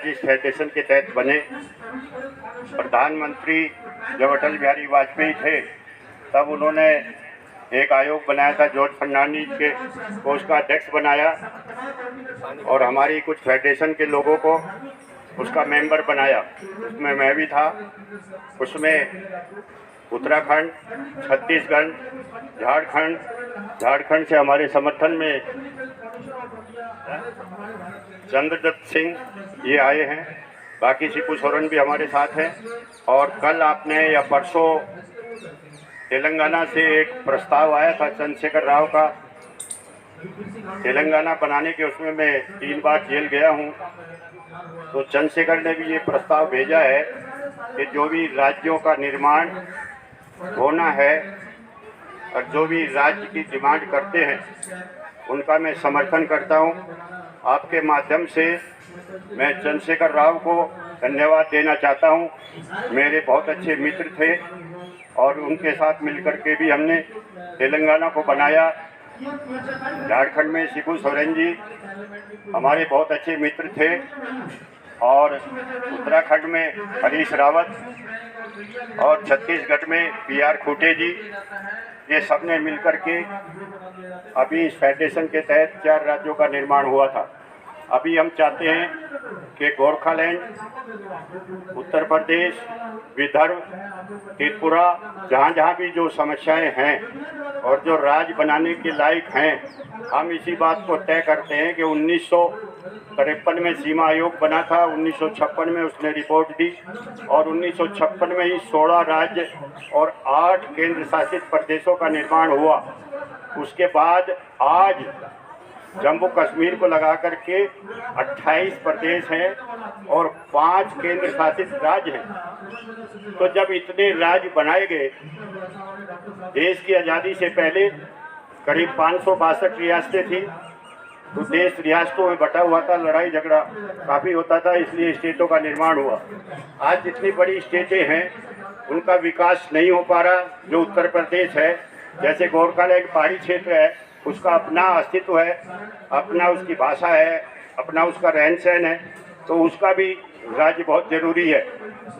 इस फेडरेशन के तहत बने। प्रधानमंत्री जब अटल बिहारी वाजपेयी थे तब उन्होंने एक आयोग बनाया था, जॉर्ज फर्नांडीज के को उसका अध्यक्ष बनाया और हमारी कुछ फेडरेशन के लोगों को उसका मेंबर बनाया। उसमें मैं भी था। उसमें उत्तराखंड, छत्तीसगढ़, झारखंड से हमारे समर्थन में चंद्रदत्त सिंह ये आए हैं। बाकी शिबू सोरेन भी हमारे साथ हैं। और कल आपने या परसों तेलंगाना से एक प्रस्ताव आया था चंद्रशेखर राव का, तेलंगाना बनाने के। उसमें मैं 3 बार जेल गया हूँ। तो चंद्रशेखर ने भी ये प्रस्ताव भेजा है कि जो भी राज्यों का निर्माण होना है और जो भी राज्य की डिमांड करते हैं उनका मैं समर्थन करता हूँ। आपके माध्यम से मैं चंद्रशेखर राव को धन्यवाद देना चाहता हूँ। मेरे बहुत अच्छे मित्र थे और उनके साथ मिलकर के भी हमने तेलंगाना को बनाया। झारखंड में शिबू सोरेन जी हमारे बहुत अच्छे मित्र थे और उत्तराखंड में हरीश रावत और छत्तीसगढ़ में PR खूटे जी, ये सब ने मिलकर के अभी इस फेडरेशन के तहत 4 राज्यों का निर्माण हुआ था। अभी हम चाहते हैं कि गोरखालैंड, उत्तर प्रदेश, विदर्भ, त्रिपुरा, जहाँ जहाँ भी जो समस्याएं हैं और जो राज्य बनाने के लायक हैं, हम इसी बात को तय करते हैं कि 1953 में सीमा आयोग बना था, 1956 में उसने रिपोर्ट दी और 1956 में ही 16 राज्य और 8 केंद्र शासित प्रदेशों का निर्माण हुआ। उसके बाद आज जम्मू कश्मीर को लगा करके 28 प्रदेश हैं और 5 केंद्र शासित राज्य हैं। तो जब इतने राज्य बनाए गए, देश की आज़ादी से पहले करीब 562 रियासतें थी, तो देश रियासतों में बटा हुआ था, लड़ाई झगड़ा काफ़ी होता था, इसलिए स्टेटों का निर्माण हुआ। आज जितनी बड़ी स्टेटें हैं उनका विकास नहीं हो पा रहा। जो उत्तर प्रदेश है, जैसे गोरखालैंड पहाड़ी क्षेत्र है, उसका अपना अस्तित्व है, अपना उसकी भाषा है, अपना उसका रहन सहन है, तो उसका भी राज्य बहुत ज़रूरी है।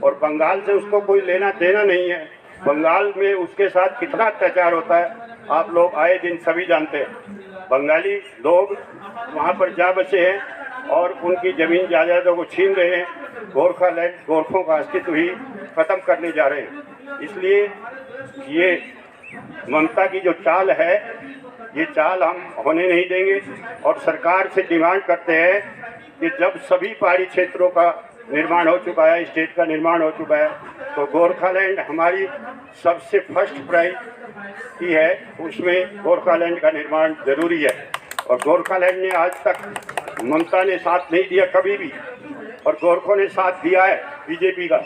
और बंगाल से उसको कोई लेना देना नहीं है। बंगाल में उसके साथ कितना अत्याचार होता है आप लोग आए दिन सभी जानते हैं। बंगाली लोग वहाँ पर जा बसे हैं और उनकी ज़मीन जायदादों को छीन रहे हैं। गोरखालैंड, गोरखों का अस्तित्व ही ख़त्म करने जा रहे हैं। इसलिए ये ममता की जो चाल है, ये चाल हम होने नहीं देंगे और सरकार से डिमांड करते हैं कि जब सभी पहाड़ी क्षेत्रों का निर्माण हो चुका है, स्टेट का निर्माण हो चुका है, तो गोरखालैंड हमारी सबसे फर्स्ट प्रायोरिटी है, उसमें गोरखालैंड का निर्माण ज़रूरी है। और गोरखालैंड ने आज तक ममता ने साथ नहीं दिया कभी भी, और गोरखों ने साथ दिया है बीजेपी का।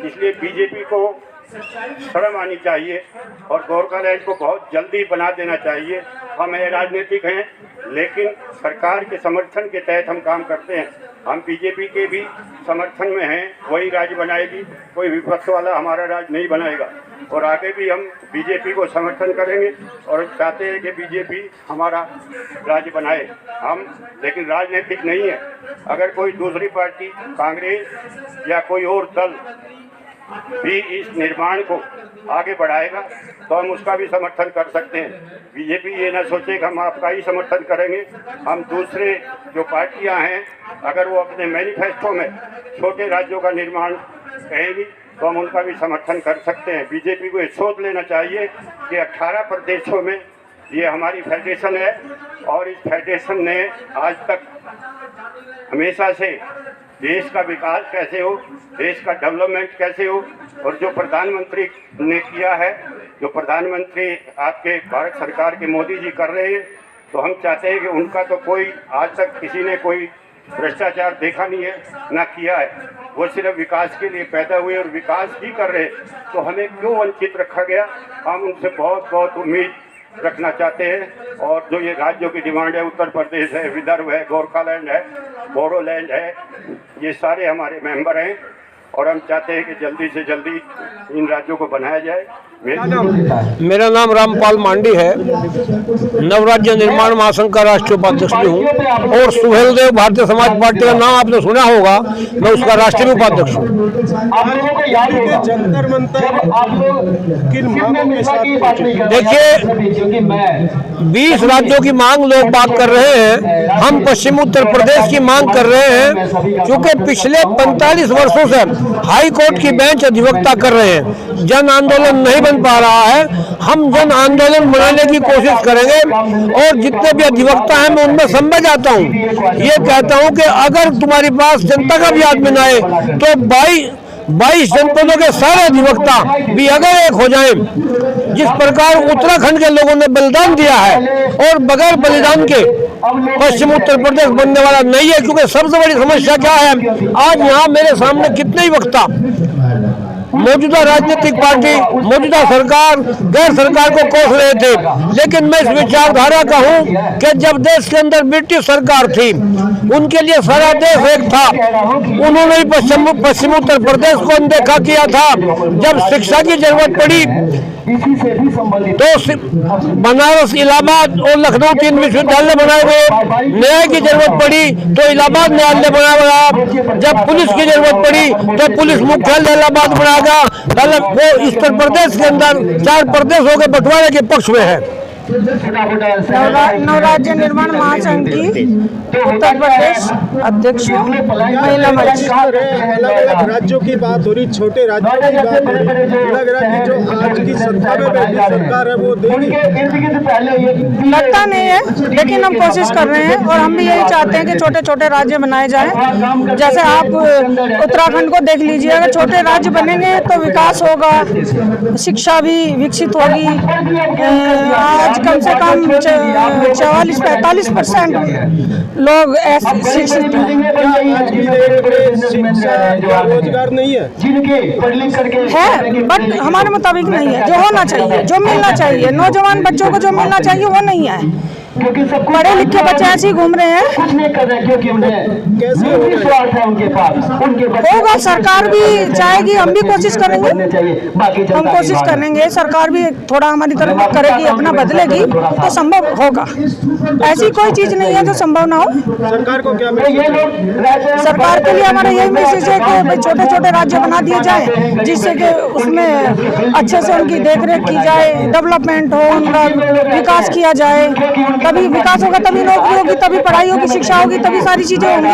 इसलिए बीजेपी को शर्म आनी चाहिए और गोरखालैंड को बहुत जल्दी बना देना चाहिए। हम राजनीतिक हैं, लेकिन सरकार के समर्थन के तहत हम काम करते हैं। हम बीजेपी के भी समर्थन में हैं, वही राज्य बनाएगी, कोई विपक्ष वाला हमारा राज्य नहीं बनाएगा। और आगे भी हम बीजेपी को समर्थन करेंगे और चाहते हैं कि बीजेपी हमारा राज्य बनाए। हम लेकिन राजनीतिक नहीं है। अगर कोई दूसरी पार्टी, कांग्रेस या कोई और दल भी इस निर्माण को आगे बढ़ाएगा तो हम उसका भी समर्थन कर सकते हैं। बीजेपी ये ना सोचे कि हम आपका ही समर्थन करेंगे। हम दूसरे जो पार्टियां हैं, अगर वो अपने मैनिफेस्टो में छोटे राज्यों का निर्माण कहेंगी तो हम उनका भी समर्थन कर सकते हैं। बीजेपी को ये सोच लेना चाहिए कि 18 प्रदेशों में ये हमारी फेडरेशन है और इस फेडरेशन ने आज तक हमेशा से देश का विकास कैसे हो, देश का डेवलपमेंट कैसे हो, और जो प्रधानमंत्री ने किया है, जो प्रधानमंत्री आपके भारत सरकार के मोदी जी कर रहे हैं, तो हम चाहते हैं कि उनका तो कोई आज तक किसी ने कोई भ्रष्टाचार देखा नहीं है, ना किया है। वो सिर्फ विकास के लिए पैदा हुए और विकास ही कर रहे, तो हमें क्यों वंचित रखा गया। हम उनसे बहुत बहुत उम्मीद रखना चाहते हैं। और जो ये राज्यों की डिमांड है, उत्तर प्रदेश है, विदर्भ है, गोरखालैंड है, बोडोलैंड है, ये सारे हमारे मेंबर हैं और हम चाहते हैं कि जल्दी से जल्दी इन राज्यों को बनाया जाए। मेरा नाम रामपाल मांडी है, नवराज्य निर्माण महासंघ का राष्ट्रीय उपाध्यक्ष भी हूँ और सुहेलदेव भारतीय समाज पार्टी का नाम आपने सुना होगा, मैं उसका राष्ट्रीय उपाध्यक्ष हूँ। जंतर मंतर किन मांगों के साथ? देखिए, 20 राज्यों की मांग लोग बात कर रहे हैं, हम पश्चिम उत्तर प्रदेश की मांग कर रहे हैं, क्योंकि पिछले 45 वर्षों से हाई कोर्ट की बेंच अधिवक्ता कर रहे हैं, जन आंदोलन नहीं बन पा रहा है। हम जन आंदोलन बनाने की कोशिश करेंगे और जितने भी अधिवक्ता हैं मैं उनमें समझ जाता हूँ, ये कहता हूँ कि अगर तुम्हारे पास जनता का भी आदमी ना आए तो 22 जनपदों के सारे अधिवक्ता भी अगर एक हो जाएं, जिस प्रकार उत्तराखंड के लोगों ने बलिदान दिया है, और बगैर बलिदान के पश्चिम उत्तर प्रदेश बनने वाला नहीं है। क्योंकि सबसे बड़ी समस्या क्या है, आज यहाँ मेरे सामने कितने ही वक्ता मौजूदा राजनीतिक पार्टी, मौजूदा सरकार, गैर सरकार को कोस रहे थे, लेकिन मैं इस विचारधारा का हूँ कि जब देश के अंदर ब्रिटिश सरकार थी, उनके लिए सारा देश एक था। उन्होंने ही पश्चिम उत्तर प्रदेश को अनदेखा किया था। जब शिक्षा की जरूरत पड़ी तो बनारस, इलाहाबाद और लखनऊ 3 विश्वविद्यालय बनाए गए। न्याय की जरूरत पड़ी तो इलाहाबाद न्यायालय बनाया। जब पुलिस की जरूरत पड़ी तो पुलिस मुख्यालय इलाहाबाद बनाया गया। मतलब वो उत्तर प्रदेश के अंदर 4 प्रदेशों के बंटवारे के पक्ष में है। नवराज्य निर्माण महासंघ की उत्तर प्रदेश अध्यक्ष महिला मंच। अलग अलग राज्यों की बात हो रही, छोटे राज्यों की बात हो रही, लग रहा है कि जो आज की सत्ता में बैठी सरकार है वो देगी। लगता नहीं है, लेकिन हम कोशिश कर रहे हैं और हम भी यही चाहते हैं कि छोटे छोटे राज्य बनाए जाएं। जैसे आप उत्तराखंड को देख लीजिए, अगर छोटे राज्य बनेंगे तो विकास होगा, शिक्षा भी विकसित होगी। आज कम से कम 44-45% लोग शिक्षित रोजगार नहीं है, बट हमारे मुताबिक नहीं है। जो होना चाहिए, जो मिलना चाहिए, नौजवान बच्चों को जो मिलना चाहिए वो नहीं है। पढ़े लिखे बच्चे ऐसे ही घूम रहे हैं। होगा, सरकार भी चाहेगी, हम भी कोशिश करेंगे, हम कोशिश करेंगे। सरकार भी थोड़ा हमारी तरफ करेगी, अपना बदलेगी तो संभव होगा। ऐसी कोई चीज नहीं है जो संभव ना हो। सरकार को क्या, सरकार के लिए हमारा यही मैसेज है कि भाई छोटे छोटे राज्य बना दिए जाए, जिससे कि उसमें अच्छे से उनकी देखरेख की जाए, डेवलपमेंट हो, उनका विकास किया जाए। तभी विकास होगा, तभी नौकरी होगी, तभी पढ़ाई होगी, शिक्षा होगी, तभी सारी चीजें होंगी।